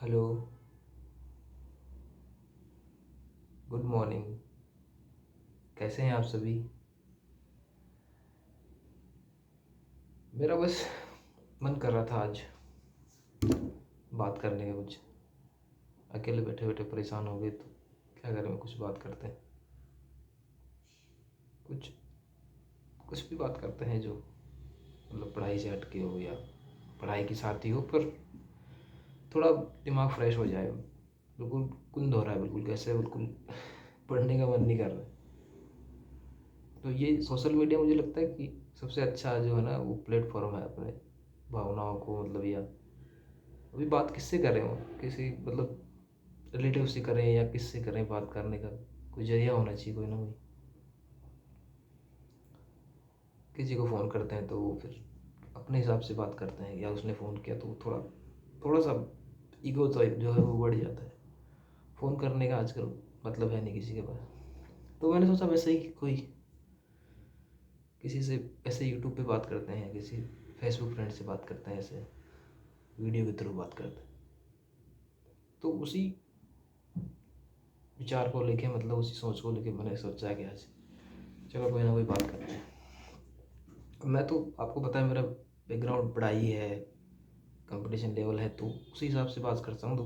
Hello. Good morning. कैसे हैं आप सभी? मेरा बस मन कर रहा था आज बात करने का कुछ। अकेले बैठे बैठे परेशान हो गए तो क्या करें, कुछ बात करते हैं। कुछ कुछ भी बात करते हैं जो मतलब पढ़ाई से हटके हो या पढ़ाई के साथ ही हो, पर थोड़ा दिमाग फ्रेश हो जाए। बिल्कुल कुंद हो रहा है, बिल्कुल कैसे, बिल्कुल पढ़ने का मन नहीं कर रहा है। तो ये सोशल मीडिया मुझे लगता है कि सबसे अच्छा जो है ना वो प्लेटफॉर्म है अपने भावनाओं को, मतलब या अभी बात किससे करें, वो किसी मतलब रिलेटिव से करें या किससे करें, बात करने का कोई जरिया होना चाहिए, कोई ना कोई। किसी को फ़ोन करते हैं तो वो फिर अपने हिसाब से बात करते हैं, या उसने फ़ोन किया तो वो थोड़ा थोड़ा सा ईगो तो जो है वो बढ़ जाता है। फ़ोन करने का आजकल मतलब है नहीं किसी के पास। तो मैंने सोचा वैसे ही कोई किसी से ऐसे यूट्यूब पे बात करते हैं, किसी फेसबुक फ्रेंड से बात करते हैं, ऐसे वीडियो के थ्रू बात करते हैं। तो उसी विचार को लेके, मतलब उसी सोच को लेके मैंने सोचा कि आज चलो कोई ना कोई बात करते हैं। मैं तो आपको पता है मेरा बैकग्राउंड पढ़ाई है, कंपटीशन लेवल है, तो उसी हिसाब से बात करता हूँ, तो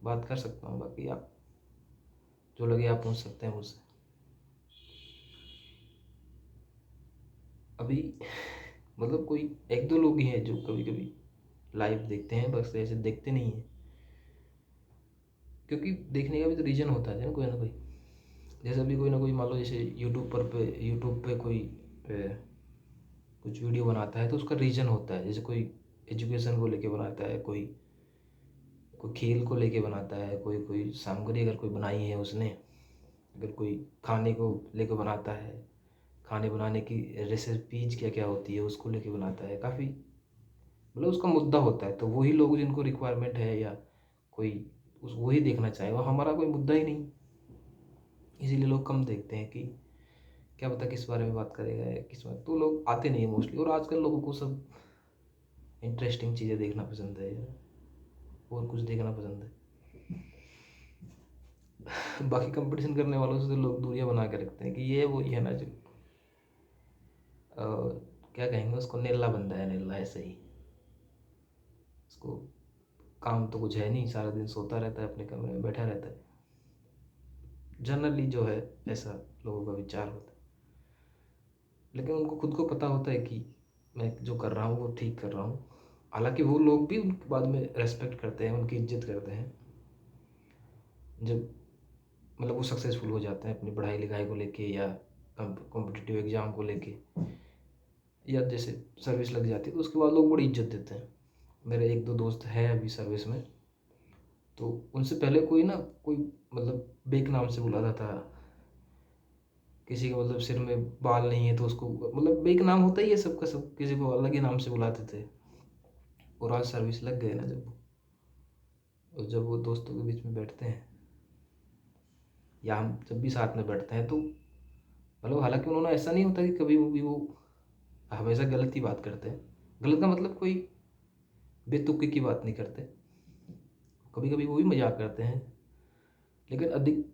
बात कर सकता हूँ। बाकी आप जो लगे आप पूछ सकते हैं मुझसे। अभी मतलब कोई एक दो लोग ही हैं जो कभी कभी लाइव देखते हैं, बस ऐसे देखते नहीं हैं। क्योंकि देखने का भी तो रीज़न होता है ना, कोई ना कोई। जैसे अभी कोई ना कोई मान लो, जैसे यूट्यूब पे कोई कुछ वीडियो बनाता है तो उसका रीज़न होता है। जैसे कोई एजुकेशन को लेके बनाता है, कोई कोई खेल को लेके बनाता है, कोई कोई सामग्री अगर कोई बनाई है उसने, अगर कोई खाने को लेके बनाता है, खाने बनाने की रेसिपीज क्या क्या होती है उसको लेके बनाता है, काफ़ी मतलब उसका मुद्दा होता है। तो वही लोग जिनको रिक्वायरमेंट है या कोई उस वही देखना चाहे, वो हमारा कोई मुद्दा ही नहीं, इसीलिए लोग कम देखते हैं कि क्या पता किस बारे में बात करेगा या किस बारे, तो लोग आते नहीं है मोस्टली। और आजकल लोगों को सब इंटरेस्टिंग चीज़ें देखना पसंद है या और कुछ देखना पसंद है। बाकी कंपटीशन करने वालों से तो लोग दूरियां बना के रखते हैं कि ये वो ही है ना जो क्या कहेंगे उसको, नेल्ला बंदा है, नेल्ला ऐसे ही। उसको काम तो कुछ है नहीं, सारा दिन सोता रहता है, अपने कमरे में बैठा रहता है। जनरली जो है ऐसा लोगों का विचार होता है। लेकिन उनको खुद को पता होता है कि मैं जो कर रहा हूँ वो ठीक कर रहा हूँ। हालांकि वो लोग भी उनके बाद में रेस्पेक्ट करते हैं, उनकी इज्जत करते हैं जब मतलब वो सक्सेसफुल हो जाते हैं अपनी पढ़ाई लिखाई को लेके, या कॉम्पिटिटिव एग्ज़ाम को लेके, या जैसे सर्विस लग जाती है तो उसके बाद लोग बड़ी इज्जत देते हैं। मेरे एक दो दोस्त हैं अभी सर्विस में, तो उनसे पहले कोई ना कोई मतलब बेक नाम से बुलाता था। किसी के मतलब सिर में बाल नहीं है तो उसको मतलब बेक नाम होता ही है सबका, सब किसी को अलग ही नाम से बुलाते थे। और आज सर्विस लग गए ना जब, और जब वो दोस्तों के बीच में बैठते हैं या हम जब भी साथ में बैठते हैं, तो मतलब हालांकि उन्होंने ऐसा नहीं होता कि कभी वो भी वो हमेशा गलत ही बात करते हैं। गलत का मतलब कोई बेतुकी की बात नहीं करते, कभी कभी वो भी मजाक करते हैं। लेकिन अधिक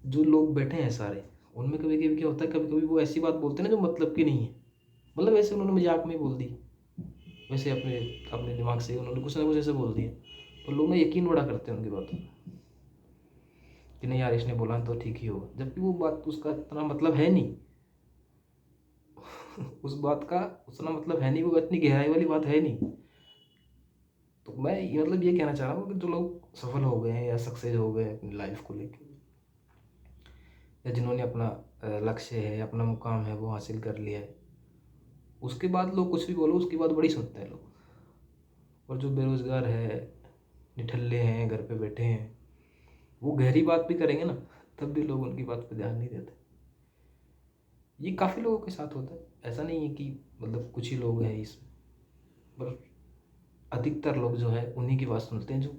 जो लोग बैठे हैं सारे, उनमें कभी कभी क्या होता है, कभी कभी वो ऐसी बात बोलते हैं ना जो मतलब की नहीं है। मतलब वैसे उन्होंने मजाक में बोल दी, वैसे अपने अपने दिमाग से उन्होंने कुछ ना कुछ ऐसे बोल दिया, तो लोग ना यकीन बड़ा करते हैं उनकी बातों पर कि नहीं यार इसने बोला तो ठीक ही होगा, जबकि वो बात उसका इतना मतलब है नहीं। उस बात का उतना मतलब है नहीं, वो इतनी गहराई वाली बात है नहीं। तो मैं मतलब ये कहना चाह रहा हूँ कि जो लोग सफल हो गए हैं या सक्सेस हो गए अपनी लाइफ को लेके, या जिन्होंने अपना लक्ष्य है, अपना मुकाम है वो हासिल कर लिया है, उसके बाद लोग कुछ भी बोलो उसकी बात बड़ी सुनते हैं लोग। और जो बेरोजगार है, निठल्ले हैं, घर पे बैठे हैं, वो गहरी बात भी करेंगे ना, तब भी लोग उनकी बात पे ध्यान नहीं देते। ये काफ़ी लोगों के साथ होता है, ऐसा नहीं है कि मतलब कुछ ही लोग हैं इसमें, पर अधिकतर लोग जो है उन्हीं की बात सुनते हैं जो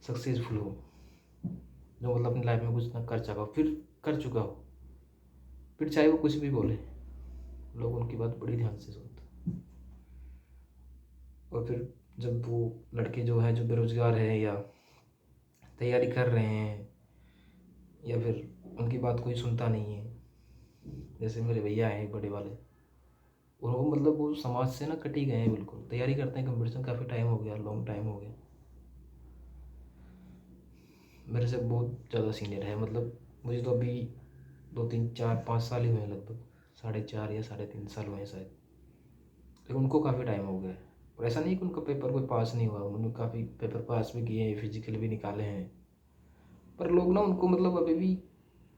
सक्सेसफुल हो, जो मतलब अपनी लाइफ में कुछ ना कर चुका हो, फिर कर चुका हो, फिर चाहे वो कुछ भी बोले, लोग उनकी बात बड़ी ध्यान से सुनते हैं। और फिर जब वो लड़के जो हैं जो बेरोजगार हैं या तैयारी कर रहे हैं या फिर उनकी बात कोई सुनता नहीं है। जैसे मेरे भैया हैं बड़े वाले, और वो मतलब वो समाज से ना कट ही गए हैं बिल्कुल। तैयारी करते हैं कंपटीशन, काफ़ी टाइम हो गया, लॉन्ग टाइम हो गया। मेरे से बहुत ज़्यादा सीनियर है, मतलब मुझे तो अभी 2 3 4 5 साल ही हुए हैं लगभग, 4.5 या 3.5 साल हुए हैं शायद। लेकिन उनको काफ़ी टाइम हो गया है। और ऐसा नहीं कि उनका पेपर कोई पास नहीं हुआ, उन्होंने काफ़ी पेपर पास भी किए हैं, फिजिकल भी निकाले हैं। पर लोग ना उनको मतलब अभी भी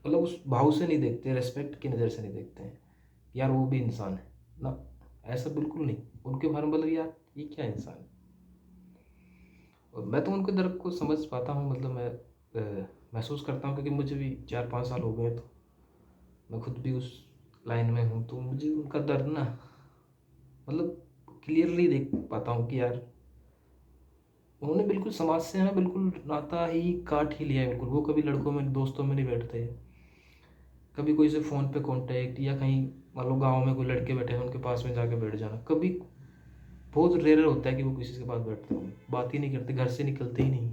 मतलब उस भाव से नहीं देखते, रेस्पेक्ट की नज़र से नहीं देखते हैं, यार वो भी इंसान है ना। ऐसा बिल्कुल नहीं, उनके बारे में मतलब यार ये क्या इंसान है। और मैं तो उनके दर्द को समझ पाता हूँ, मतलब मैं महसूस करता हूँ, क्योंकि मुझे भी 4 5 साल हो गए, तो मैं खुद भी उस लाइन में हूँ, तो मुझे उनका दर्द ना मतलब क्लियरली देख पाता हूँ कि यार उन्होंने बिल्कुल समाज से ना बिल्कुल नाता ही काट ही लिया है बिल्कुल। वो कभी लड़कों में दोस्तों में नहीं बैठते, कभी कोई से फ़ोन पे कांटेक्ट, या कहीं मान लो गाँव में कोई लड़के बैठे हैं उनके पास में जाके बैठ जाना, कभी बहुत रेयर होता है कि वो किसी के पास बैठते हो, बात ही नहीं करते, घर से निकलते ही नहीं।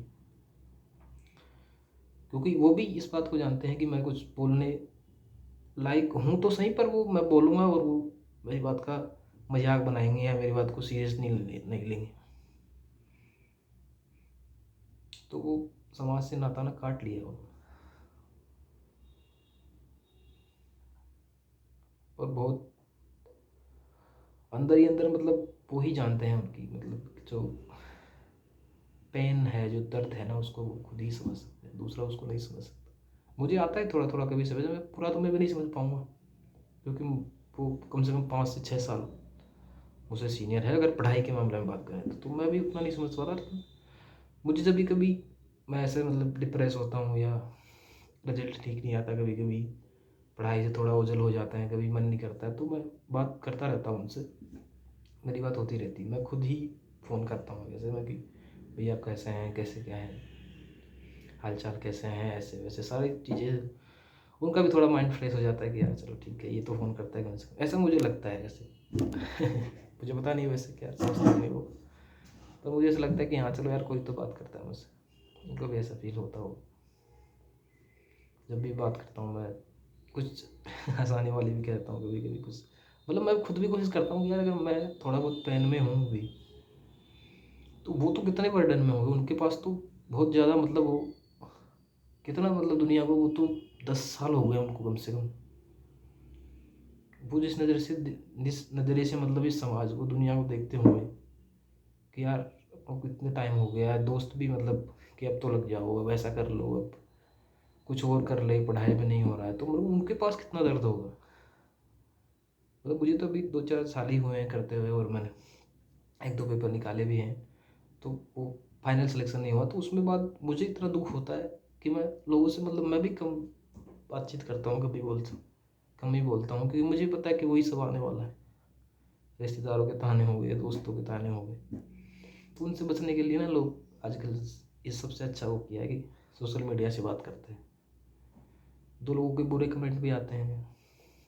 क्योंकि वो भी इस बात को जानते हैं कि मैं कुछ बोलने लायक हूँ तो सही, पर वो मैं बोलूँगा और वो मेरी बात का मजाक बनाएंगे या मेरी बात को सीरियस नहीं लेंगे। तो वो समाज से नाता ना काट लिया है उन्होंने। और बहुत अंदर ही अंदर मतलब वो ही जानते हैं, उनकी मतलब जो पेन है, जो दर्द है ना, उसको वो खुद ही समझ सकते हैं, दूसरा उसको नहीं समझ सकता। मुझे आता है थोड़ा थोड़ा कभी समझ, मैं पूरा तो मैं भी नहीं समझ पाऊँगा, क्योंकि वो कम से कम 5 से 6 साल मुझसे सीनियर है। अगर पढ़ाई के मामले में बात करें तो मैं भी उतना नहीं समझ पाता। लेकिन मुझे जब भी कभी मैं ऐसे मतलब डिप्रेस होता हूँ या रिजल्ट ठीक नहीं आता, कभी कभी पढ़ाई से थोड़ा ओझल हो जाता है, कभी मन नहीं करता है, तो मैं बात करता रहता हूँ उनसे, मेरी बात होती रहती है। मैं खुद ही फ़ोन करता हूँ जैसे मैं कि भैया आप कैसे हैं, कैसे क्या है, हाल चाल कैसे हैं, ऐसे वैसे सारी चीज़ें। उनका भी थोड़ा माइंड फ्रेश हो जाता है कि यार चलो ठीक है, ये तो फ़ोन करता है कम से कम, ऐसा मुझे लगता है वैसे। मुझे पता नहीं वैसे क्या सोचते होंगे वो, तो मुझे ऐसा लगता है कि हाँ चलो यार कोई तो बात करता है मुझसे, उनको भी ऐसा फील होता हो। जब भी बात करता हूँ मैं कुछ हँसाने वाली भी कहता हूँ कभी कभी कुछ, मतलब मैं खुद भी कोशिश करता हूँ कि यार अगर मैं थोड़ा बहुत पेन में हूँ भी, तो वो तो कितने बर्डन में होंगे, उनके पास तो बहुत ज़्यादा, मतलब वो कितना मतलब दुनिया को, वो तो 10 साल हो गए उनको कम से कम। वो जिस नज़रिए से मतलब इस समाज को, दुनिया को देखते हुए कि यार अब कितने टाइम हो गया है, दोस्त भी मतलब कि अब तो लग जाओ, अब ऐसा कर लो, अब कुछ और कर ले, पढ़ाई में नहीं हो रहा है, तो मतलब उनके पास कितना दर्द होगा। मतलब मुझे तो अभी 2 4 साल ही हुए हैं करते हुए, और मैंने 1 2 पेपर निकाले भी हैं, तो वो फाइनल सिलेक्शन नहीं हुआ, तो उसमें बाद मुझे इतना दुख होता है कि मैं लोगों से मतलब मैं भी कम बातचीत करता हूँ, कभी बोलता कम ही बोलता हूँ, क्योंकि मुझे पता है कि वही सब आने वाला है। रिश्तेदारों के ताने हो गए, दोस्तों के ताने हो गए, तो उनसे बचने के लिए ना लोग आजकल इस सबसे अच्छा वो किया है कि सोशल मीडिया से बात करते हैं। 2 लोगों के बुरे कमेंट भी आते हैं,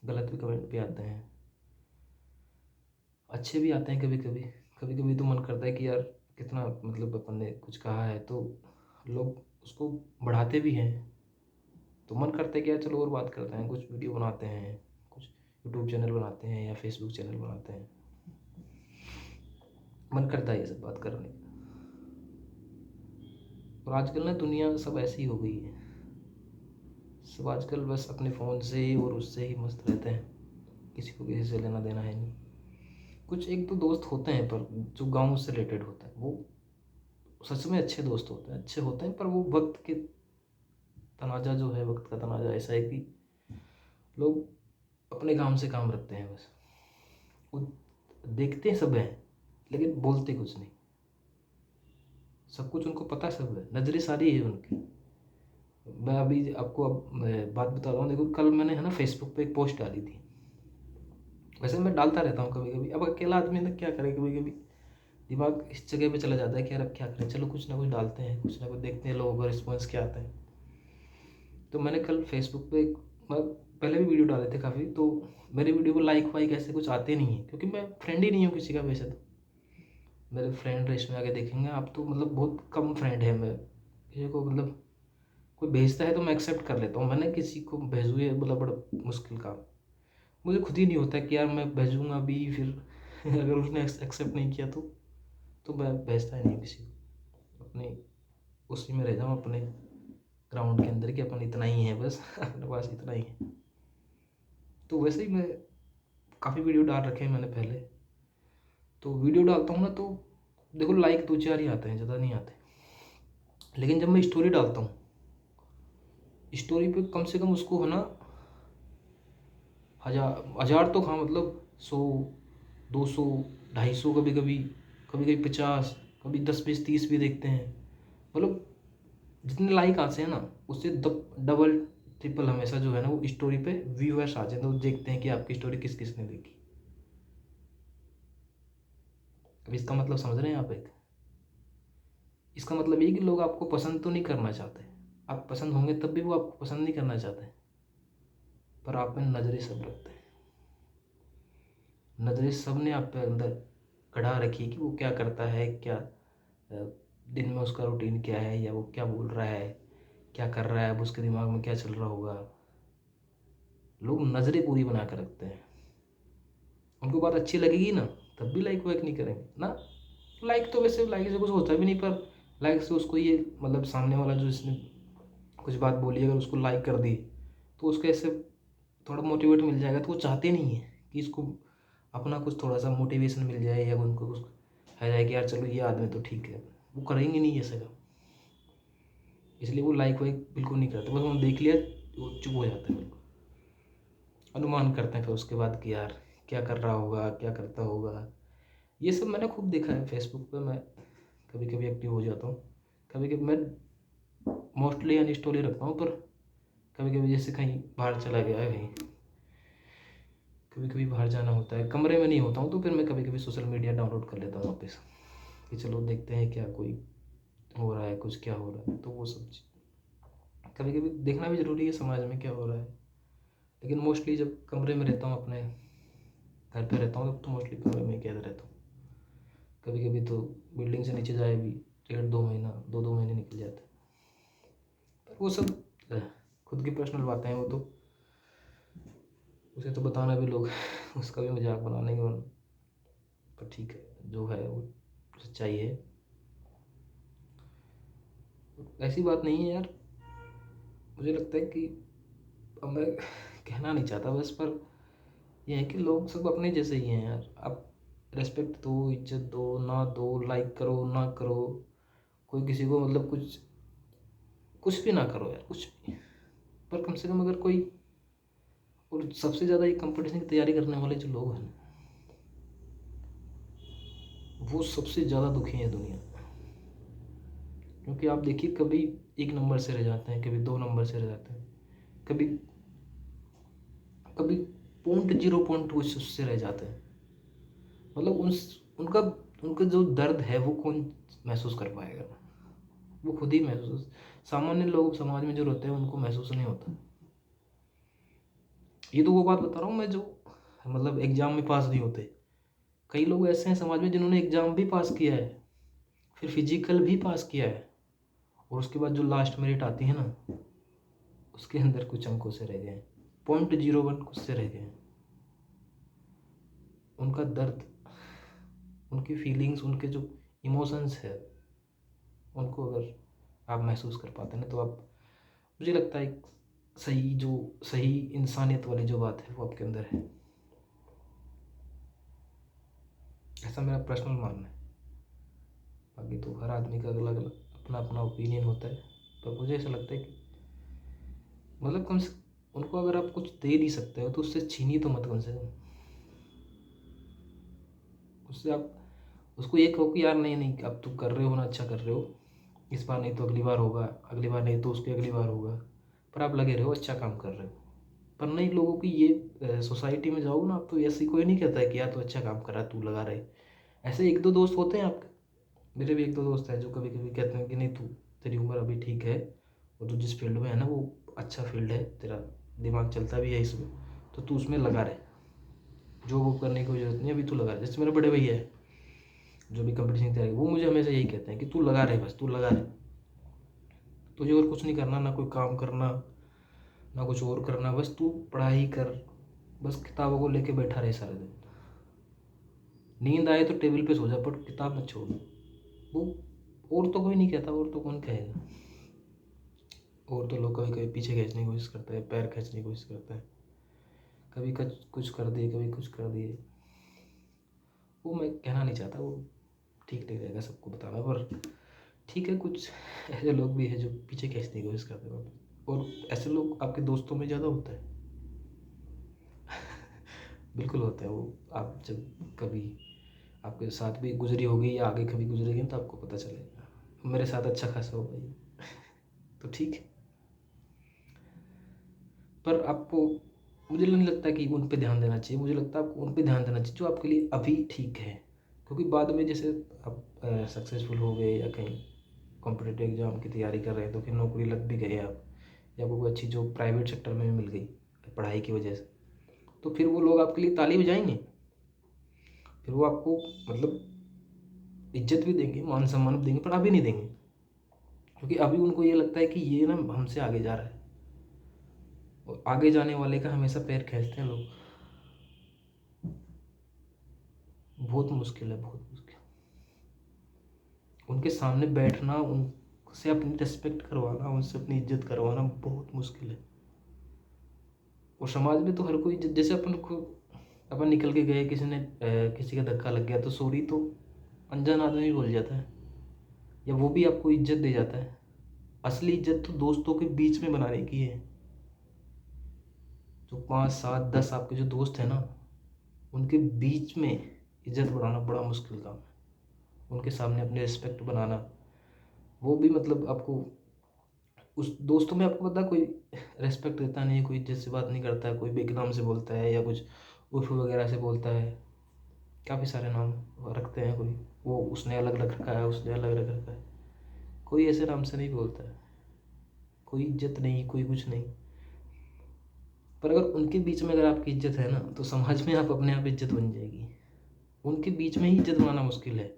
गलत भी कमेंट भी आते हैं, अच्छे भी आते हैं कभी कभी। कभी कभी तो मन करता है कि यार कितना मतलब अपन ने कुछ कहा है, तो लोग उसको बढ़ाते भी हैं, तो मन करता है कि यार चलो और बात करते हैं, कुछ वीडियो बनाते हैं, कुछ यूट्यूब चैनल बनाते हैं या फेसबुक चैनल बनाते हैं। मन करता है ये सब बात करने का। और आजकल ना दुनिया सब ऐसी ही हो गई है, सब आजकल बस अपने फ़ोन से ही और उससे ही मस्त रहते हैं, किसी को किसी से लेना देना है नहीं। कुछ एक दो दोस्त होते हैं पर जो गाँव से रिलेटेड होते हैं, वो सच में अच्छे दोस्त होते हैं, अच्छे होते हैं, पर वो वक्त के तनाजा जो है, वक्त का तनाजा ऐसा है कि लोग अपने काम से काम रखते हैं बस। वो देखते सब हैं लेकिन बोलते कुछ नहीं, सब कुछ उनको पता, सब है, नज़रें सारी है उनकी। मैं अभी आपको अब मैं बात बता रहा हूँ, देखो कल मैंने है ना फेसबुक पे एक पोस्ट डाली थी। वैसे मैं डालता रहता हूँ कभी कभी, अब अकेला आदमी ना क्या करे, कभी कभी दिमाग इस जगह पे चला जाता है कि यार अब क्या करें, चलो कुछ ना कुछ डालते हैं, कुछ ना कुछ देखते हैं लोगों का रिस्पॉन्स क्या आता है। तो मैंने कल फेसबुक पे मैं पहले भी वीडियो डाले थे काफ़ी, तो मेरे वीडियो को लाइक वाइक ऐसे कुछ आते नहीं है, क्योंकि मैं फ्रेंड ही नहीं हूँ किसी का वैसे तो। मेरे फ्रेंड लिस्ट में आके देखेंगे आप तो मतलब बहुत कम फ्रेंड है, मैं किसी को मतलब कोई भेजता है तो मैं एक्सेप्ट कर लेता हूँ, मैंने किसी को भेजू ये बोला बड़ा मुश्किल काम। मुझे खुद ही नहीं होता कि यार मैं भेजूँगा भी फिर अगर उसने एक्सेप्ट नहीं किया तो मैं भेजता ही नहीं किसी को, अपने उसी में रह जाऊँ अपने ग्राउंड के अंदर कि अपन इतना ही है बस अपने पास इतना ही है। तो वैसे ही मैं काफ़ी वीडियो डाल रखे हैं मैंने पहले, तो वीडियो डालता हूँ ना तो देखो लाइक 2-4 ही आते हैं, ज़्यादा नहीं आते। लेकिन जब मैं स्टोरी डालता हूँ, स्टोरी पे कम से कम उसको है ना 1000 तो हाँ मतलब 100, 200, 250, कभी कभी 50, कभी 10, 20, 30 भी देखते हैं। मतलब जितने लाइक आते हैं ना उससे डबल ट्रिपल हमेशा जो है ना वो स्टोरी पे व्यूअर्स आ जाते हैं, तो देखते हैं कि आपकी स्टोरी किस किस ने देखी। अब इसका मतलब समझ रहे हैं आप? एक इसका मतलब ये कि लोग आपको पसंद तो नहीं करना चाहते, आप पसंद होंगे तब भी वो आपको पसंद नहीं करना चाहते, पर आप में नज़रें सब रखते हैं। नज़रें सब ने आप पे अंदर गढ़ा रखी है कि वो क्या करता है, क्या दिन में उसका रूटीन क्या है, या वो क्या बोल रहा है, क्या कर रहा है, अब उसके दिमाग में क्या चल रहा होगा। लोग नज़रें पूरी बना कर रखते हैं। उनको बात अच्छी लगेगी ना तब भी लाइक वाइक नहीं करेंगे ना। लाइक तो वैसे लाइक से कुछ होता भी नहीं, पर लाइक से उसको ये मतलब सामने वाला जो इसने कुछ बात बोली अगर उसको लाइक कर दी तो उसको ऐसे थोड़ा मोटिवेट मिल जाएगा, तो वो चाहते नहीं है कि इसको अपना कुछ थोड़ा सा मोटिवेशन मिल जाए या उनको कुछ है जाए कि यार चलो ये आदमी तो ठीक है, वो करेंगे नहीं ऐसा काम। इसलिए वो लाइक वाइक बिल्कुल नहीं करते, बस उन्होंने देख लिया वो चुप हो जाते हैं, बिल्कुल अनुमान करते हैं फिर उसके बाद कि यार क्या कर रहा होगा, क्या करता होगा। ये सब मैंने खूब देखा है फेसबुक पे। मैं कभी कभी एक्टिव हो जाता हूँ, कभी कभी मैं मोस्टली अनइंस्टॉल ही रखता हूँ, पर कभी कभी जैसे कहीं बाहर चला गया है, कहीं कभी कभी बाहर जाना होता है, कमरे में नहीं होता हूँ, तो फिर मैं कभी कभी सोशल मीडिया डाउनलोड कर लेता हूँ वापस कि चलो देखते हैं क्या कोई हो रहा है, कुछ क्या हो रहा है। तो वो सब कभी कभी देखना भी ज़रूरी है समाज में क्या हो रहा है। लेकिन मोस्टली जब कमरे में रहता हूँ, अपने घर पे रहता हूँ, तब तो मोस्टली कमरे में ही कैद रहता हूँ। कभी कभी तो बिल्डिंग से नीचे जाए भी 1.5-2 महीना, 2-2 महीने निकल जाते हैं। पर वो सब खुद की पर्सनल बातें हैं, वो तो उसे तो बताना भी लोग उसका भी मजाक बनाने के मन, पर ठीक है जो है वो सच्चाई है। ऐसी बात नहीं है यार, मुझे लगता है कि अब मैं कहना नहीं चाहता बस, पर यह है कि लोग सब अपने जैसे ही हैं यार। आप रेस्पेक्ट दो, इज्जत दो ना दो, लाइक करो ना करो, कोई किसी को मतलब कुछ कुछ भी ना करो यार, कुछ भी, पर कम से कम अगर कोई, और सबसे ज़्यादा ये कंपटीशन की तैयारी करने वाले जो लोग हैं वो सबसे ज़्यादा दुखी हैं दुनिया में। क्योंकि आप देखिए कभी 1 नंबर से रह जाते हैं, कभी 2 नंबर से रह जाते हैं, कभी कभी 0.0 कुछ उससे रह जाते हैं। मतलब उनका उनका जो दर्द है वो कौन महसूस कर पाएगा? वो खुद ही महसूस, सामान्य लोग समाज में जो रहते हैं उनको महसूस नहीं होता। ये तो वो बात बता रहा हूँ मैं जो मतलब एग्जाम में पास नहीं होते। कई लोग ऐसे हैं समाज में जिन्होंने एग्जाम भी पास किया है, फिर फिजिकल भी पास किया है, और उसके बाद जो लास्ट मेरिट आती है ना उसके अंदर कुछ अंकों से रह गए हैं, 0.01 कुछ से रह गए हैं। उनका दर्द, उनकी फीलिंग्स, उनके जो इमोशंस है, उनको अगर आप महसूस कर पाते हैं ना तो आप, मुझे लगता है सही जो सही इंसानियत वाली जो बात है वो आपके अंदर है। ऐसा मेरा पर्सनल मानना है। बाकी तो हर आदमी का अलग अलग अपना अपना ओपिनियन होता है, पर मुझे ऐसा लगता है कि मतलब कम से उनको अगर आप कुछ दे नहीं सकते हो तो उससे छीनिए तो मत कम से कम। उससे आप उसको ये कहो कि यार नहीं नहीं अब तुम कर रहे हो ना, अच्छा कर रहे हो, इस बार नहीं तो अगली बार होगा, अगली बार नहीं तो उसकी अगली बार होगा, पर आप लगे रहो, अच्छा काम कर रहे हो। पर नहीं, लोगों की ये सोसाइटी में जाओ ना तो ऐसी कोई नहीं कहता है कि यार तू अच्छा काम कर रहा है, तू लगा रहे। ऐसे 1-2 दोस्त होते हैं आपके, मेरे भी 1-2 दोस्त हैं जो कभी कभी कहते हैं कि नहीं तू, तेरी उम्र अभी ठीक है, और तू जिस फील्ड में है ना वो अच्छा फील्ड है, तेरा दिमाग चलता भी है इसमें, तो तू उसमें लगा रहे, जो वो करने की कोई जरूरत नहीं है, अभी तू लगा रहे। जैसे मेरे बड़े भैया है जो भी कंपटीशन की तैयारी, वो मुझे हमेशा यही कहते हैं कि तू लगा रहे, बस तू लगा रहे। तुझे और कुछ नहीं करना, ना कोई काम करना, ना कुछ और करना, बस तू पढ़ाई कर, बस किताबों को लेके बैठा रहे सारे दिन। नींद आए तो टेबल पे सो जा, पर किताब मत छोड़। वो और तो कोई नहीं कहता, और तो कौन कहेगा। और तो लोग कभी कभी पीछे खींचने की कोशिश करते हैं, पैर खींचने की कोशिश करते हैं, कभी कुछ कर दिए, कभी कुछ कर दिए। वो मैं कहना नहीं चाहता, वो ठीक नहीं रहेगा सबको बताना, पर ठीक है, कुछ ऐसे लोग भी हैं जो पीछे खींचने की कोशिश करते हैं, और ऐसे लोग आपके दोस्तों में ज़्यादा होता है। बिल्कुल होता है वो। आप जब कभी आपके साथ भी गुजरी होगी या आगे कभी गुजरेगी तो आपको पता चलेगा। मेरे साथ अच्छा खासा होगा ये, तो ठीक है। पर आपको, मुझे नहीं लगता कि उन पे ध्यान देना चाहिए। मुझे लगता है आपको उन पे ध्यान देना चाहिए जो आपके लिए अभी ठीक है, क्योंकि बाद में जैसे आप सक्सेसफुल हो गए या कहीं कॉम्पिटिटिव एग्जाम की तैयारी कर रहे हैं, तो फिर नौकरी लग भी गई आप, या कोई अच्छी जॉब प्राइवेट सेक्टर में भी मिल गई पढ़ाई की वजह से, तो फिर वो लोग आपके लिए ताली बजाएंगे। फिर वो आपको मतलब इज्जत भी देंगे, मान सम्मान भी देंगे, पर अभी नहीं देंगे, क्योंकि अभी उनको ये लगता है कि ये ना हमसे आगे जा रहा है, और आगे जाने वाले का हमेशा पैर खींचते हैं लोग। बहुत मुश्किल है, बहुत मुश्किल। उनके सामने बैठना, उनसे अपनी रिस्पेक्ट करवाना, उनसे अपनी इज्जत करवाना बहुत मुश्किल है। और समाज में तो हर कोई जैसे अपन निकल के गए, किसी ने किसी का धक्का लग गया तो सॉरी तो अनजान आदमी बोल जाता है, या वो भी आपको इज्जत दे जाता है। असली इज्जत तो दोस्तों के बीच में बनाने की है। जो 5 7 10 आपके जो दोस्त हैं ना, उनके बीच में इज्जत बढ़ाना बड़ा मुश्किल काम है। उनके सामने अपने रिस्पेक्ट बनाना, वो भी मतलब आपको उस दोस्तों में आपको पता कोई रेस्पेक्ट देता नहीं है, कोई इज्जत से बात नहीं करता है, कोई बेकनाम से बोलता है या कुछ उर्फ वगैरह से बोलता है। काफ़ी सारे नाम रखते हैं, कोई वो उसने अलग रख रखा है, उसने अलग रख रखा है। कोई ऐसे नाम से नहीं बोलता है, कोई इज्जत नहीं, कोई कुछ नहीं। पर अगर उनके बीच में अगर आपकी इज्जत है ना, तो समाज में आप अपने आप इज्जत बन जाएगी। उनके बीच में ही इज्जत बनाना मुश्किल है।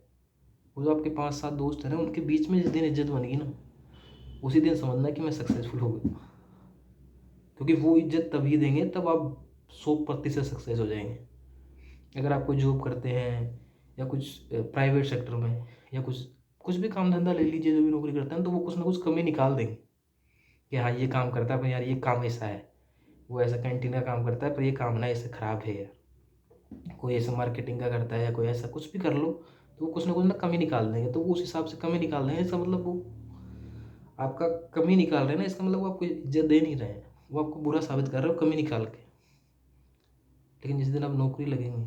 वो जो आपके 5 7 दोस्त हैं ना, उनके बीच में जिस दिन इज्जत बनेगी ना, उसी दिन समझना कि मैं सक्सेसफुल हो गया। क्योंकि वो इज्जत तभी देंगे तब आप 100% सक्सेस हो जाएंगे। अगर आप कोई जॉब करते हैं या कुछ प्राइवेट सेक्टर में, या कुछ कुछ भी काम धंधा ले लीजिए, जो भी नौकरी करते हैं, तो वो कुछ ना कुछ कमी निकाल देंगे कि हाँ ये काम करता है, पर यार ये काम ऐसा है। वो ऐसा कैंटीन का काम करता है, पर ये काम ना ऐसे ख़राब है यार। कोई ऐसा मार्केटिंग का करता है, या कोई ऐसा कुछ भी कर लो, तो वो कुछ ना कमी निकाल देंगे। तो वो उस हिसाब से कमी निकाल देंगे, इसका मतलब वो आपका कमी निकाल रहे हैं ना, इसका मतलब वो आपको इज्जत दे नहीं रहे हैं, वो आपको बुरा साबित कर रहे हो कमी निकाल के। लेकिन जिस दिन आप नौकरी लगेंगे,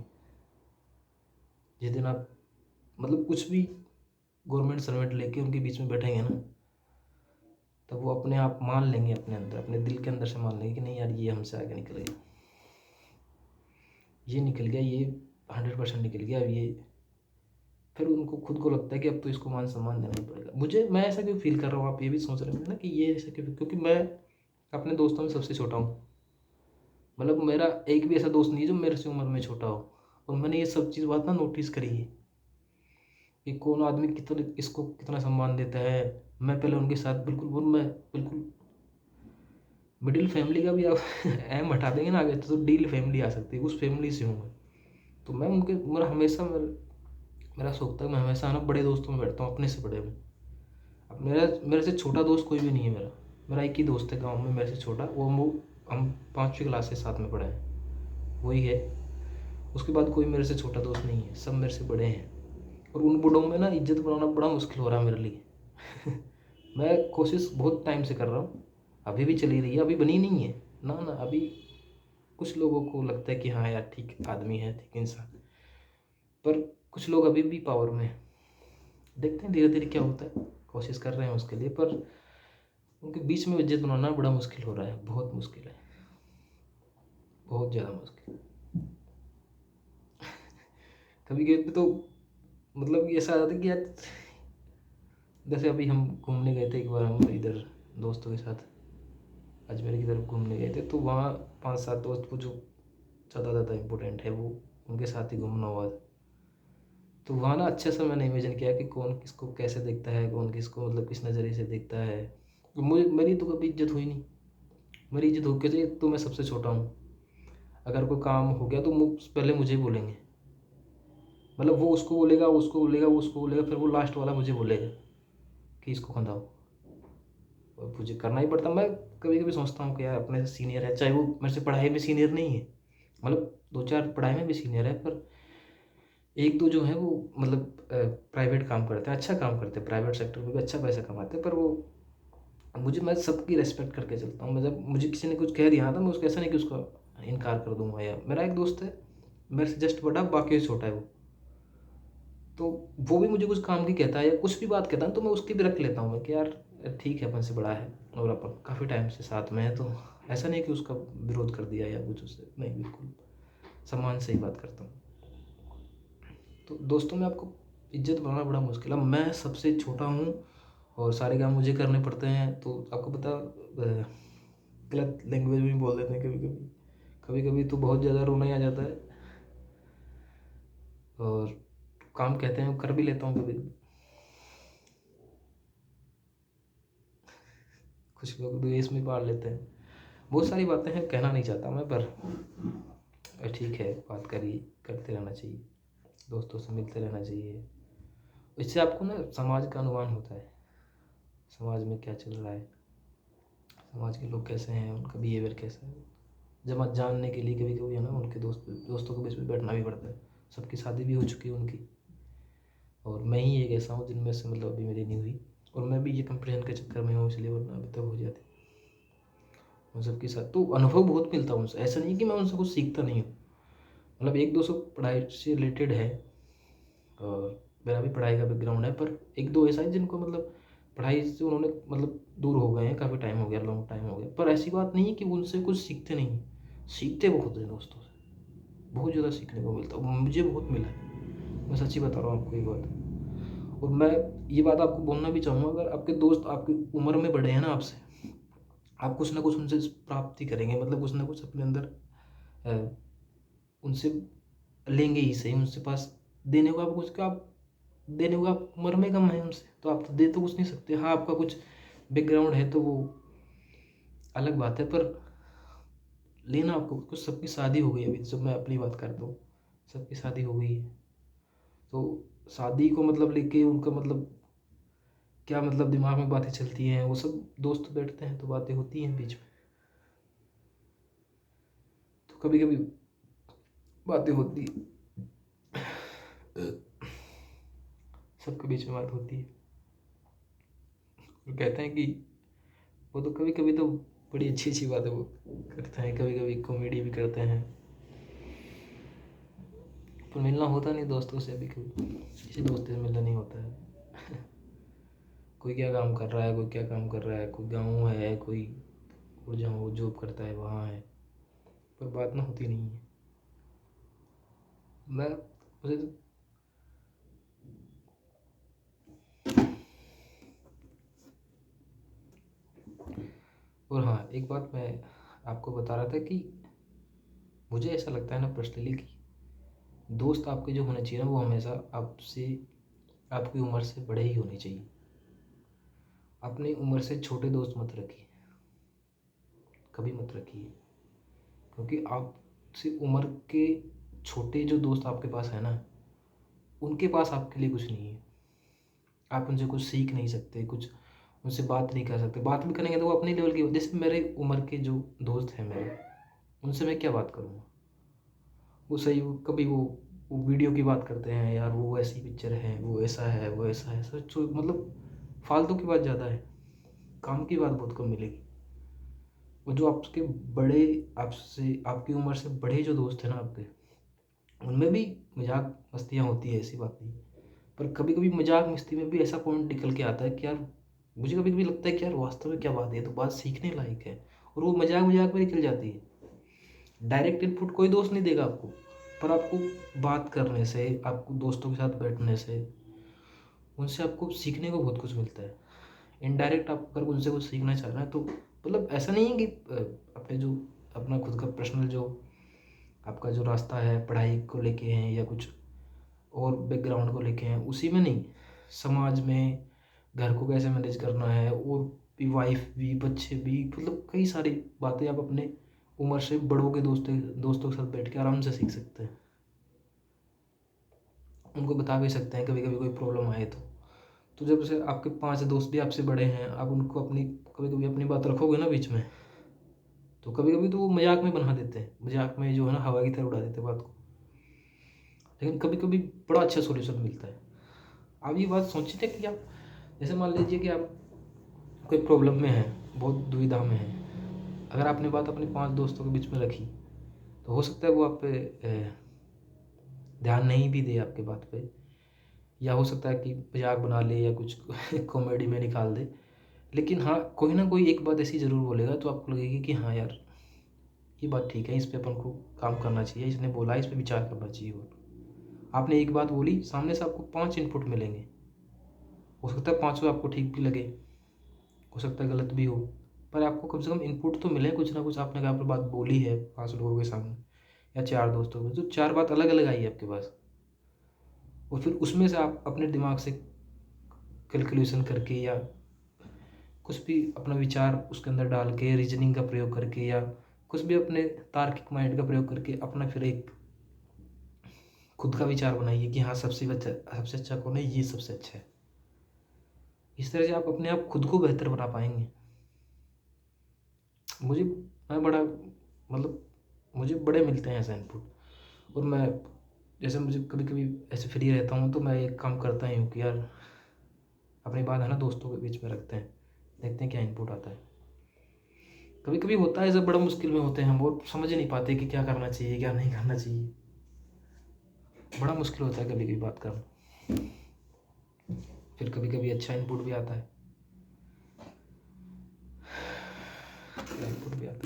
जिस दिन आप मतलब कुछ भी गवर्नमेंट सर्वेंट लेके उनके बीच में बैठेंगे ना, तब वो अपने आप मान लेंगे, अपने अंदर, अपने दिल के अंदर से मान लेंगे कि नहीं यार ये हमसे आगे निकल गया, ये निकल गया, ये 100% निकल गया। अब ये फिर उनको खुद को लगता है कि अब तो इसको मान सम्मान देना ही पड़ेगा मुझे। मैं ऐसा क्यों फील कर रहा हूँ, आप ये भी सोच रहे हैं ना कि ये ऐसा क्यों, क्योंकि मैं अपने दोस्तों में सबसे छोटा हूँ। मतलब मेरा एक भी ऐसा दोस्त नहीं है जो मेरे से उम्र में छोटा हो। और मैंने ये सब चीज़ बात ना नोटिस करी है कि कौन आदमी कितना किसको कितना सम्मान देता है। मैं पहले उनके साथ बिल्कुल, मैं बिल्कुल मिडिल फैमिली का भी आप एम हटा देंगे ना आगे, तो डील फैमिली आ सकती है, उस फैमिली से हूँ मैं। तो मैं उनके मेरा हमेशा मेरा शौक था, मैं हमेशा ना बड़े दोस्तों में बैठता हूँ, अपने से बड़े में। अब मेरे से छोटा दोस्त कोई भी नहीं है मेरा। मेरा एक ही दोस्त है गाँव में मेरे से छोटा, वो हम 5वीं क्लास से साथ में पढ़े हैं, वही है। उसके बाद कोई मेरे से छोटा दोस्त नहीं है, सब मेरे से बड़े हैं। और उन बड़ों में ना इज्जत बनाना बड़ा मुश्किल हो रहा है मेरे लिए। मैं कोशिश बहुत टाइम से कर रहा हूँ, अभी भी चली रही है, अभी बनी नहीं है ना ना। अभी कुछ लोगों को लगता है कि हाँ यार ठीक आदमी है, ठीक इंसान, पर कुछ लोग अभी भी पावर में हैं। देखते हैं धीरे धीरे क्या होता है, कोशिश कर रहे हैं उसके लिए, पर उनके बीच में इज्जत बनाना बड़ा मुश्किल हो रहा है, बहुत मुश्किल है, बहुत ज़्यादा मुश्किल। कभी कभी तो मतलब ये ऐसा आता है कि यार, जैसे अभी हम घूमने गए थे एक बार, हम इधर दोस्तों के साथ अजमेर की तरफ घूमने गए थे, तो वहाँ 5 7 दोस्त वो जो ज़्यादा ज़्यादा इम्पोर्टेंट है, वो उनके साथ ही घूमना हुआ था। तो वहाँ ना अच्छे से मैंने इमेजिन किया कि कौन किसको कैसे देखता है, कौन किसको मतलब किस नज़रिए से देखता है। मेरी तो कभी इज्जत हुई नहीं। मेरी इज्जत हो कैसे, तो मैं सबसे छोटा हूँ। अगर कोई काम हो गया तो पहले मुझे ही बोलेंगे। मतलब वो उसको बोलेगा, वो उसको बोलेगा, वो उसको बोलेगा, फिर वो लास्ट वाला मुझे बोलेगा कि इसको खंदाओ। और मुझे करना ही पड़ता। मैं कभी कभी सोचता हूँ कि यार अपने से सीनियर है, चाहे वो मेरे से पढ़ाई में सीनियर नहीं है, मतलब दो चार पढ़ाई में भी सीनियर है, पर एक दो जो है वो मतलब प्राइवेट काम करते हैं, अच्छा काम करते हैं, प्राइवेट सेक्टर में भी अच्छा पैसा कमाते हैं, पर वो मुझे, मैं सबकी रेस्पेक्ट करके चलता हूँ। मतलब मुझे किसी ने कुछ कह दिया था, मैं उसको ऐसा नहीं कि उसको इनकार कर दूंगा। या मेरा एक दोस्त है मेरे से जस्ट बड़ा, बाकी से छोटा है वो, तो वो भी मुझे कुछ काम की कहता है या कुछ भी बात कहता है तो मैं उसकी भी रख लेता हूँ मैं कि यार ठीक है, अपन से बड़ा है और अपन काफ़ी टाइम से साथ में है, तो ऐसा नहीं कि उसका विरोध कर दिया या कुछ, उससे नहीं, बिल्कुल सम्मान से ही बात करता हूँ। तो दोस्तों में आपको इज्जत बनाना बड़ा मुश्किल है। मैं सबसे छोटा हूँ और सारे काम मुझे करने पड़ते हैं, तो आपको पता गलत लैंग्वेज में बोल देते हैं कभी कभी। कभी कभी तो बहुत ज़्यादा रोना ही आ जाता है, और काम कहते हैं कर भी लेता हूँ कभी। कुछ लोग द्वेष में पाल लेते हैं। बहुत सारी बातें हैं, कहना नहीं चाहता मैं, पर ठीक है, बात करिए, करते रहना चाहिए, दोस्तों से मिलते रहना चाहिए। इससे आपको ना समाज का अनुमान होता है, समाज में क्या चल रहा है, समाज के लोग कैसे हैं, उनका बिहेवियर कैसा है। जब आप जानने के लिए कभी कभी है ना उनके दोस्तों के बीच में बैठना भी पड़ता है। सबकी शादी भी हो चुकी है उनकी, और मैं ही एक ऐसा हूँ जिनमें से मतलब अभी मेरी नहीं हुई, और मैं भी ये कंपेरिजन के चक्कर में हूँ, इसलिए वरना अभी तक हो जाती उन सबके साथ। तो अनुभव बहुत मिलता है उनसे, ऐसा नहीं कि मैं उनसे कुछ सीखता नहीं हूँ। मतलब एक दो सौ पढ़ाई से रिलेटेड है, और मेरा भी पढ़ाई का बैकग्राउंड है, पर एक दो ऐसा है जिनको मतलब पढ़ाई से उन्होंने मतलब दूर हो गए हैं, काफ़ी टाइम हो गया, लॉन्ग टाइम हो गया, पर ऐसी बात नहीं है कि उनसे कुछ सीखते नहीं। सीखते बहुत हैं दोस्तों से, बहुत ज़्यादा सीखने को मिलता है, मुझे बहुत मिला है। मैं सच्ची बता रहा हूँ आपको ये बात। और मैं ये बात आपको बोलना भी चाहूँगा, अगर आपके दोस्त आपकी उम्र में बड़े हैं ना आपसे, आप कुछ ना कुछ उनसे प्राप्ति करेंगे, मतलब कुछ ना कुछ अपने अंदर उनसे लेंगे ही सही, उनसे पास देने को आप कुछ का आप देने को आप उम्र में कम है उनसे, तो आप तो दे तो कुछ नहीं सकते। हाँ, आपका कुछ बैकग्राउंड है तो वो अलग बात है, पर लेना आपको कुछ। सबकी शादी हो गई, अभी जब मैं अपनी बात करता हूँ, सबकी शादी हो गई है, तो शादी को मतलब लेके उनका मतलब क्या, मतलब दिमाग में बातें चलती हैं, वो सब दोस्त बैठते हैं तो बातें होती हैं बीच में, तो कभी कभी बातें होती है, सबके बीच में बात होती है। और कहते हैं कि वो तो कभी कभी तो बड़ी अच्छी अच्छी बातें वो करते हैं, कभी कभी कॉमेडी भी करते हैं, पर मिलना होता नहीं दोस्तों से, अभी कभी किसी दोस्त से मिलना नहीं होता है। कोई क्या काम कर रहा है, कोई क्या काम कर रहा है, कोई गाँव है, कोई और जहाँ वो जॉब करता है वहाँ है, पर बात ना होती नहीं है। मैं मुझे तो, और हाँ एक बात मैं आपको बता रहा था कि मुझे ऐसा लगता है ना पर्सनली कि दोस्त आपके जो होने चाहिए ना, वो हमेशा आपसे, आपकी उम्र से बड़े ही होने चाहिए। अपनी उम्र से छोटे दोस्त मत रखिए, कभी मत रखिए, क्योंकि आपसे उम्र के छोटे जो दोस्त आपके पास है ना, उनके पास आपके लिए कुछ नहीं है। आप उनसे कुछ सीख नहीं सकते, कुछ उनसे बात नहीं कर सकते। बात भी करेंगे तो वो अपनी लेवल की, जैसे मेरे उम्र के जो दोस्त हैं मेरे, उनसे मैं क्या बात करूँगा। वो सही, कभी वो वीडियो की बात करते हैं, यार वो ऐसी पिक्चर है, वो ऐसा है, वो ऐसा है, सच मतलब फालतू की बात ज़्यादा है, काम की बात बहुत कम मिलेगी। वो जो आपके बड़े, आपसे आपकी उम्र से बड़े जो दोस्त हैं ना आपके, उनमें भी मजाक मस्तियाँ होती है, ऐसी बात नहीं, पर कभी कभी मजाक मस्ती में भी ऐसा पॉइंट निकल के आता है कि यार, मुझे कभी कभी लगता है कि यार वास्तव में क्या बात है, तो बात सीखने लायक है, और वो मजाक मजाक में निकल जाती है। डायरेक्ट इनपुट कोई दोस्त नहीं देगा आपको, पर आपको बात करने से, आपको दोस्तों के साथ बैठने से, उनसे आपको सीखने को बहुत कुछ मिलता है। इनडायरेक्ट आप अगर उनसे कुछ सीखना चाह रहे हैं तो मतलब ऐसा नहीं है कि अपने जो अपना खुद का पर्सनल जो आपका जो रास्ता है पढ़ाई को लेके हैं या कुछ और बैकग्राउंड को लेके हैं, उसी में नहीं, समाज में घर को कैसे मैनेज करना है, और भी, वाइफ भी, बच्चे भी, मतलब कई सारी बातें आप अपने उम्र से बड़ों के दोस्तों के साथ बैठ के आराम से सीख सकते हैं। उनको बता भी सकते हैं कभी कभी कोई प्रॉब्लम आए तो जब से आपके 5 दोस्त भी आपसे बड़े हैं, आप उनको अपनी कभी कभी अपनी बात रखोगे ना बीच में, तो कभी कभी तो वो मजाक में बना देते हैं, मजाक में जो है ना हवा की तरह उड़ा देते हैं बात को, लेकिन कभी कभी बड़ा अच्छा सोल्यूशन मिलता है। आप ये बात सोचते हैं कि आप, जैसे मान लीजिए कि आप कोई प्रॉब्लम में हैं, बहुत दुविधा में हैं, अगर आपने बात अपने 5 दोस्तों के बीच में रखी, तो हो सकता है वो आप पे ध्यान नहीं भी दे आपके बात पे, या हो सकता है कि मजाक बना ले या कुछ कॉमेडी में निकाल दे, लेकिन हाँ कोई ना कोई एक बात ऐसी ज़रूर बोलेगा तो आपको लगेगी कि हाँ यार ये बात ठीक है, इस पे अपन को काम करना चाहिए, इसने बोला इस पे विचार करना चाहिए। और आपने एक बात बोली, सामने से आपको 5 इनपुट मिलेंगे, हो सकता है पाँचों आपको ठीक भी लगे, हो सकता है गलत भी हो, पर आपको कम से कम इनपुट तो मिले कुछ ना कुछ। आपने कहा पर बात बोली है 5 लोगों के सामने या 4 दोस्तों में, तो 4 बात अलग अलग आई है आपके पास, और फिर उसमें से आप अपने दिमाग से कैलकुलेशन करके या कुछ भी अपना विचार उसके अंदर डाल के, रीजनिंग का प्रयोग करके या कुछ भी अपने तार्किक माइंड का प्रयोग करके अपना फिर एक खुद का विचार बनाइए कि हाँ सबसे अच्छा कौन है, ये सबसे अच्छा है। इस तरह से आप अपने आप खुद को बेहतर बना पाएंगे। मुझे मैं बड़ा मतलब मुझे बड़े मिलते हैं ऐसे इनपुट, और मैं जैसे मुझे कभी कभी ऐसे फ्री रहता हूँ तो मैं एक काम करता ही हूँ कि यार अपनी बात है ना दोस्तों के बीच में रखते हैं, देखते हैं क्या इनपुट आता है। कभी कभी होता है जब बड़ा मुश्किल में होते हैं हम, और समझ नहीं पाते कि क्या करना चाहिए क्या नहीं करना चाहिए, बड़ा मुश्किल होता है कभी कभी बात करना। फिर कभी कभी अच्छा इनपुट भी आता है, इनपुट भी आता है।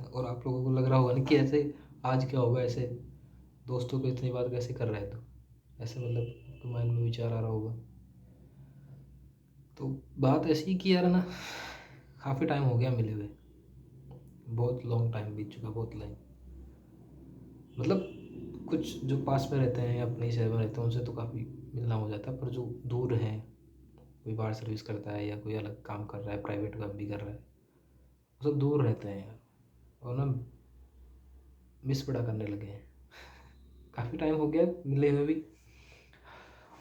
और आप लोगों को लग रहा होगा ना कि ऐसे आज क्या होगा, ऐसे दोस्तों को इतनी बात कैसे कर रहे हैं, तो ऐसे मतलब माइंड में विचार आ रहा होगा। तो बात ऐसी ही कि यार ना काफ़ी टाइम हो गया मिले हुए, बहुत लॉन्ग टाइम बीत चुका, बहुत लाइन मतलब कुछ जो पास में रहते हैं अपने ही शहर में रहते हैं उनसे तो काफ़ी मिलना हो जाता है, पर जो दूर हैं, कोई बाहर सर्विस करता है या कोई अलग काम कर रहा है, प्राइवेट काम भी कर रहा है, वो सब दूर रहते हैं यार, और ना मिस बड़ा करने लगे हैं। काफ़ी टाइम हो गया मिले हुए भी,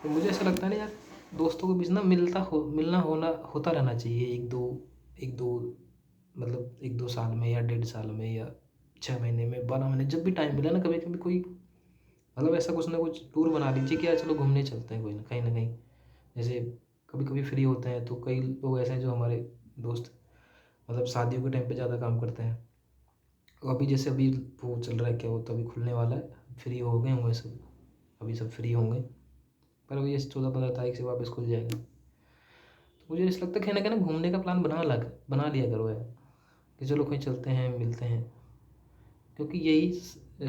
और मुझे ऐसा लगता है ना यार दोस्तों के बीच ना मिलना होना होता रहना चाहिए, एक दो मतलब 1-2 साल में या 1.5 साल में या 6 महीने में, 12 महीने, जब भी टाइम मिला ना कभी कभी कोई मतलब ऐसा कुछ ना कुछ टूर बना लीजिए कि यार चलो घूमने चलते हैं कोई ना कहीं। जैसे कभी कभी फ्री होते हैं तो कई लोग ऐसे हैं जो हमारे दोस्त मतलब शादियों के टाइम पे ज़्यादा काम करते हैं, तो अभी जैसे अभी वो चल रहा है क्या, वो तो अभी खुलने वाला है, फ्री हो गए होंगे सब, अभी सब फ्री होंगे, पर अभी ये 14-15 तारीख से वापस खुल जाएगा। तो मुझे ऐसा लगता है कहीं ना कहीं ना घूमने का प्लान बना लिया करो यार, कि चलो कहीं चलते हैं मिलते हैं, क्योंकि यही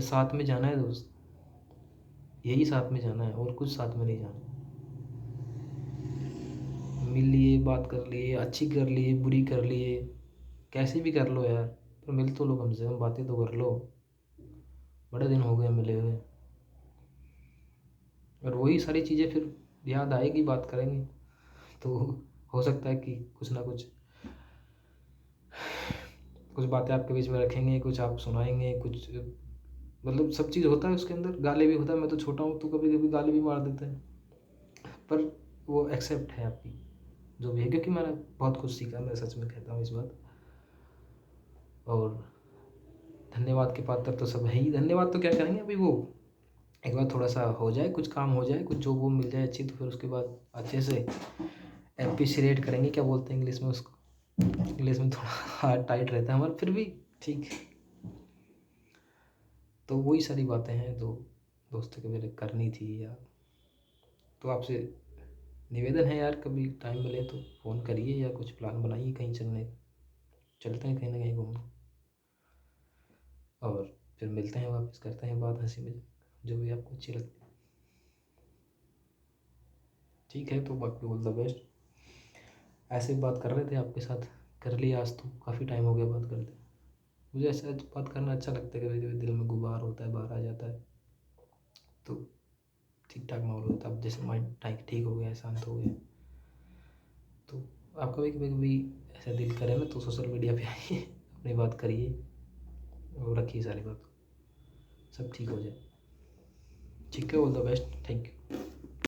साथ में जाना है दोस्त, यही साथ में जाना है, और कुछ साथ में नहीं जाना। मिल लिए, बात कर लिए, अच्छी कर लिए, बुरी कर लिए, कैसे भी कर लो यार, पर मिल तो लो, कम से कम बातें तो कर लो, बड़े दिन हो गए मिले हुए। और वही सारी चीज़ें फिर याद आएगी, बात करेंगे तो हो सकता है कि कुछ ना कुछ बातें आपके बीच में रखेंगे, कुछ आप सुनाएंगे, कुछ मतलब सब चीज़ होता है उसके अंदर, गाली भी होता है, मैं तो छोटा हूँ तो कभी कभी गाली भी मार देते हैं, पर वो एक्सेप्ट है आपकी जो भी है, क्योंकि मैंने बहुत कुछ सीखा, मैं सच में कहता हूँ इस बात। और धन्यवाद के पात्र तो सब है ही, धन्यवाद तो क्या करेंगे अभी, वो एक बार थोड़ा सा हो जाए, कुछ काम हो जाए, कुछ जॉब वो मिल जाए अच्छी, तो फिर उसके बाद अच्छे से एप्रिशिएट करेंगे, क्या बोलते हैं इंग्लिश में उसको, इंग्लिश में थोड़ा हार्ड टाइट रहता है हमारा, फिर भी ठीक। तो वही सारी बातें हैं तो दोस्तों के मेरे करनी थी यार, तो आपसे निवेदन है यार कभी टाइम मिले तो फ़ोन करिए या कुछ प्लान बनाइए कहीं चलने का, चलते हैं कहीं ना कहीं घूमने, और फिर मिलते हैं, वापस करते हैं बात, हंसी मजाक जो भी आपको अच्छी लगती है। ठीक है, तो बाकी ऑल द बेस्ट। ऐसे बात कर रहे थे आपके साथ, कर लिया आज, तो काफ़ी टाइम हो गया बात करते। मुझे ऐसा बात करना अच्छा लगता है, कभी कभी दिल में गुबार होता है बाहर आ जाता है, तो ठीक ठाक माहौल होता है। अब जैसे माइंड ठीक हो गया है, शांत हो गया, तो आपका भी कभी-कभी ऐसा दिल करे ना तो सोशल मीडिया पे आइए, अपनी बात करिए और रखिए सारी बात, सब ठीक हो जाए। ठीक है, all the best, thank you.